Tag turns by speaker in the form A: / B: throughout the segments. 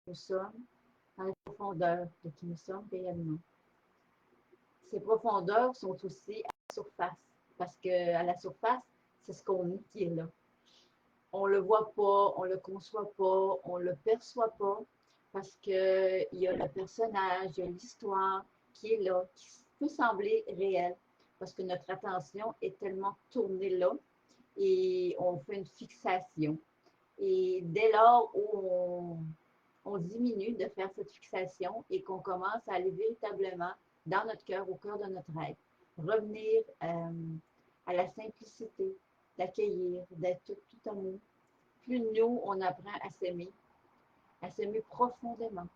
A: nous sommes, dans les profondeurs de qui nous sommes réellement. Ces profondeurs sont aussi à la surface, parce qu'à la surface, c'est ce qu'on est qui est là. On ne le voit pas, on ne le conçoit pas, on ne le perçoit pas, parce qu'il y a le personnage, il y a l'histoire qui est là, qui peut sembler réelle, parce que notre attention est tellement tournée là et on fait une fixation. Et dès lors où on diminue de faire cette fixation et qu'on commence à aller véritablement dans notre cœur, au cœur de notre être, revenir à la simplicité, d'accueillir, d'être tout amour, plus nous, on apprend à s'aimer profondément,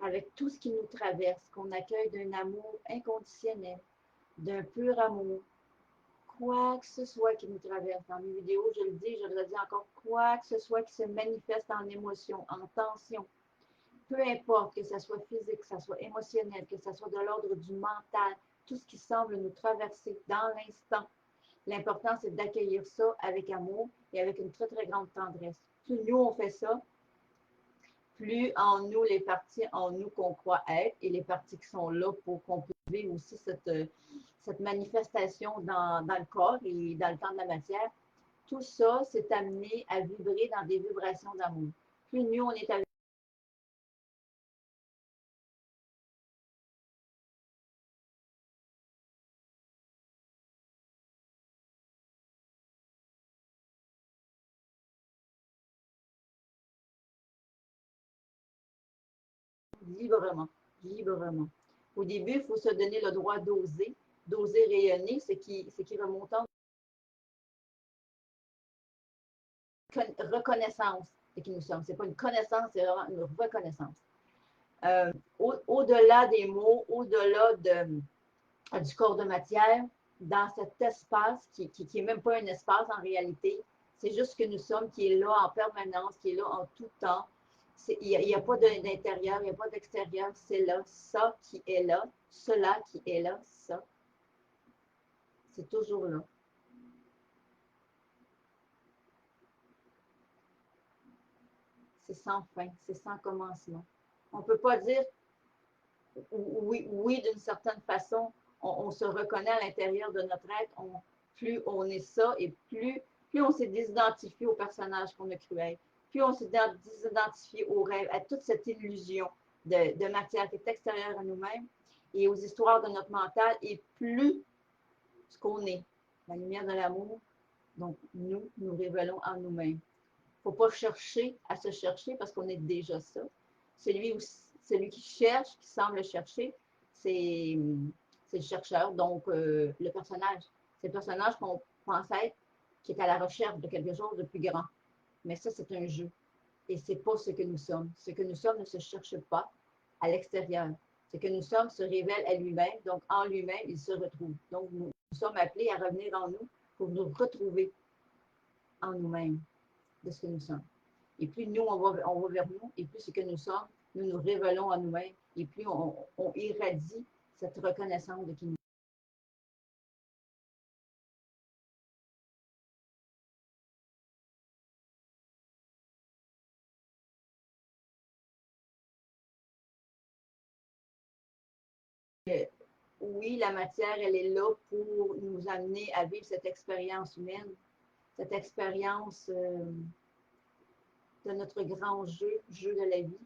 A: avec tout ce qui nous traverse, qu'on accueille d'un amour inconditionnel, d'un pur amour, quoi que ce soit qui nous traverse. Dans mes vidéos, je le dis, je le redis encore, quoi que ce soit qui se manifeste en émotion, en tension, peu importe que ça soit physique, que ça soit émotionnel, que ça soit de l'ordre du mental, tout ce qui semble nous traverser dans l'instant. L'important, c'est d'accueillir ça avec amour et avec une très, très grande tendresse. Plus nous, on fait ça, plus en nous, les parties en nous qu'on croit être et les parties qui sont là pour qu'on puisse vivre aussi cette manifestation dans le corps et dans le temps de la matière, tout ça, c'est amené à vibrer dans des vibrations d'amour. Plus nous, on est avec librement, librement. Au début, il faut se donner le droit d'oser rayonner, ce qui remonte en reconnaissance de qui nous sommes. Ce n'est pas une connaissance, c'est vraiment une reconnaissance. Au-delà des mots, au-delà du corps de matière, dans cet espace qui n'est même pas un espace en réalité, c'est juste que nous sommes, qui est là en permanence, qui est là en tout temps. Il n'y a pas d'intérieur, il n'y a pas d'extérieur, c'est là, ça qui est là, cela qui est là, ça. C'est toujours là. C'est sans fin, c'est sans commencement. On ne peut pas dire oui, oui d'une certaine façon, on se reconnaît à l'intérieur de notre être, plus on est ça et plus on s'est désidentifié au personnage qu'on a cru être, plus on s'est désidentifié au rêve, à toute cette illusion de matière qui est extérieure à nous-mêmes et aux histoires de notre mental, et plus ce qu'on est, la lumière de l'amour, donc nous révélons en nous-mêmes. Il ne faut pas chercher à se chercher parce qu'on est déjà ça. Celui qui cherche, qui semble chercher, c'est le chercheur, donc le personnage. C'est le personnage qu'on pense être, qui est à la recherche de quelque chose de plus grand. Mais ça, c'est un jeu. Et ce n'est pas ce que nous sommes. Ce que nous sommes ne se cherche pas à l'extérieur. Ce que nous sommes se révèle à lui-même, donc en lui-même, il se retrouve. Donc, nous sommes appelés à revenir en nous pour nous retrouver en nous-mêmes de ce que nous sommes. Et plus nous, on va vers nous, et plus ce que nous sommes, nous nous révélons à nous-mêmes, et plus on irradie cette reconnaissance de qui nous sommes. Oui, la matière, elle est là pour nous amener à vivre cette expérience humaine, cette expérience de notre grand jeu de la vie.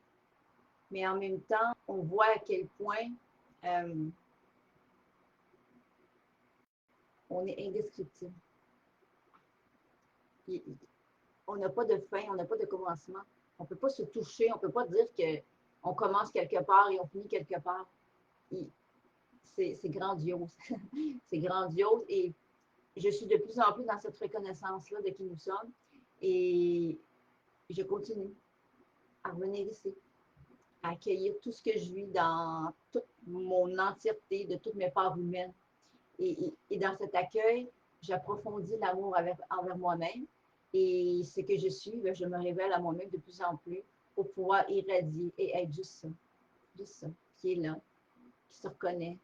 A: Mais en même temps, on voit à quel point euh, on est indescriptible. On n'a pas de fin, on n'a pas de commencement. On ne peut pas se toucher, on ne peut pas dire qu'on commence quelque part et on finit quelque part. C'est grandiose. C'est grandiose et je suis de plus en plus dans cette reconnaissance-là de qui nous sommes et je continue à revenir ici, à accueillir tout ce que je vis dans toute mon entièreté, de toutes mes parts humaines. Et dans cet accueil, j'approfondis l'amour envers moi-même. Et ce que je suis, ben, je me révèle à moi-même de plus en plus pour pouvoir irradier et être juste ça, qui est là, qui se reconnaît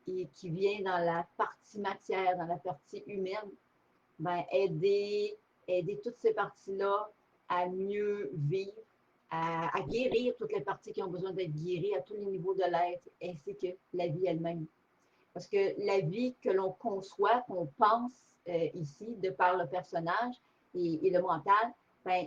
A: et qui vient dans la partie matière, dans la partie humaine, ben, aider toutes ces parties-là à mieux vivre, à guérir toutes les parties qui ont besoin d'être guéries à tous les niveaux de l'être, ainsi que la vie elle-même. Parce que la vie que l'on conçoit, qu'on pense ici, de par le personnage et le mental, ben,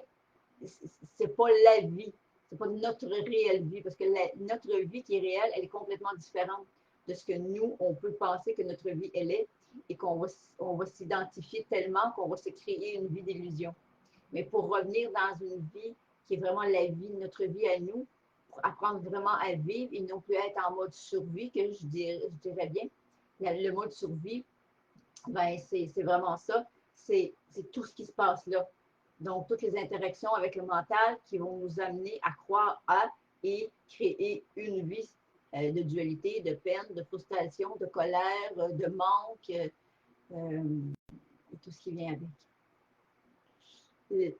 A: c'est pas la vie, c'est pas notre réelle vie, parce que notre vie qui est réelle, elle est complètement différente de ce que nous, on peut penser que notre vie, elle est, et on va s'identifier tellement qu'on va se créer une vie d'illusion. Mais pour revenir dans une vie qui est vraiment la vie, notre vie à nous, pour apprendre vraiment à vivre et non plus être en mode survie, que je dirais bien. Le mode survie, ben, c'est vraiment ça. C'est tout ce qui se passe là. Donc, toutes les interactions avec le mental qui vont nous amener à croire à et créer une vie de dualité, de peine, de frustration, de colère, de manque, et tout ce qui vient avec.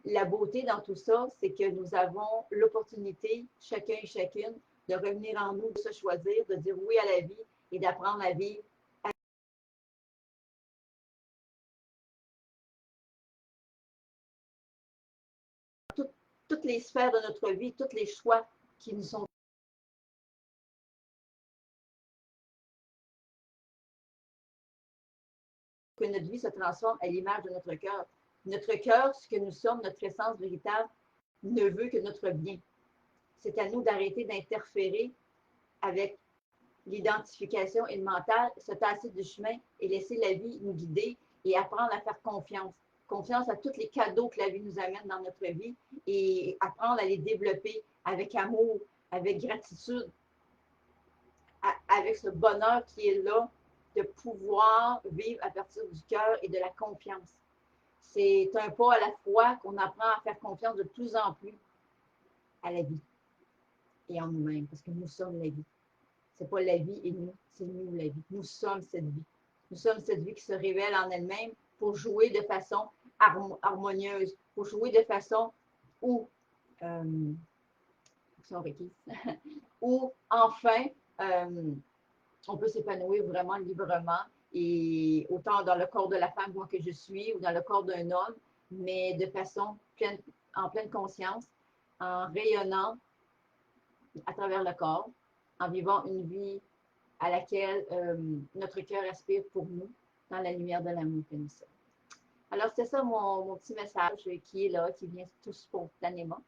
A: La beauté dans tout ça, c'est que nous avons l'opportunité, chacun et chacune, de revenir en nous, de se choisir, de dire oui à la vie et d'apprendre à vivre toutes les sphères de notre vie, tous les choix qui nous sont que notre vie se transforme à l'image de notre cœur. Notre cœur, ce que nous sommes, notre essence véritable, ne veut que notre bien. C'est à nous d'arrêter d'interférer avec l'identification et le mental, se passer du chemin et laisser la vie nous guider et apprendre à faire confiance. Confiance à tous les cadeaux que la vie nous amène dans notre vie et apprendre à les développer avec amour, avec gratitude, avec ce bonheur qui est là de pouvoir vivre à partir du cœur et de la confiance. C'est un pas à la fois qu'on apprend à faire confiance de plus en plus à la vie et en nous-mêmes, parce que nous sommes la vie. C'est pas la vie et nous, c'est nous la vie. Nous sommes cette vie. Nous sommes cette vie qui se révèle en elle-même pour jouer de façon harmonieuse, pour jouer de façon où, où enfin, on peut s'épanouir vraiment librement et autant dans le corps de la femme moi que je suis ou dans le corps d'un homme, mais de façon en pleine conscience, en rayonnant à travers le corps, en vivant une vie à laquelle notre cœur aspire pour nous, dans la lumière de l'amour que nous sommes. Alors, c'est ça mon petit message qui est là, qui vient tout spontanément.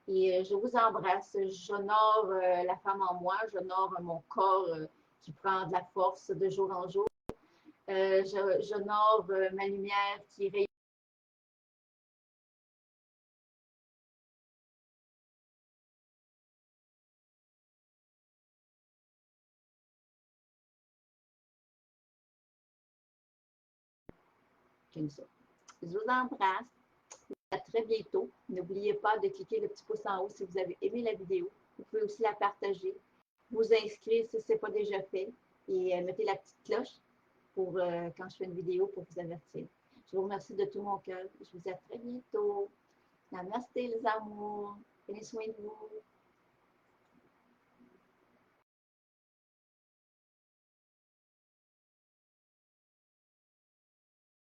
A: Et je vous embrasse. J'honore la femme en moi, j'honore mon corps qui prend de la force de jour en jour. J'honore ma lumière qui rayonne. Comme ça. Je vous embrasse. À très bientôt. N'oubliez pas de cliquer le petit pouce en haut si vous avez aimé la vidéo. Vous pouvez aussi la partager, vous inscrire si ce n'est pas déjà fait et mettez la petite cloche pour quand je fais une vidéo pour vous avertir. Je vous remercie de tout mon cœur. Je vous dis à très bientôt. Namasté les amours. Prenez soin de vous.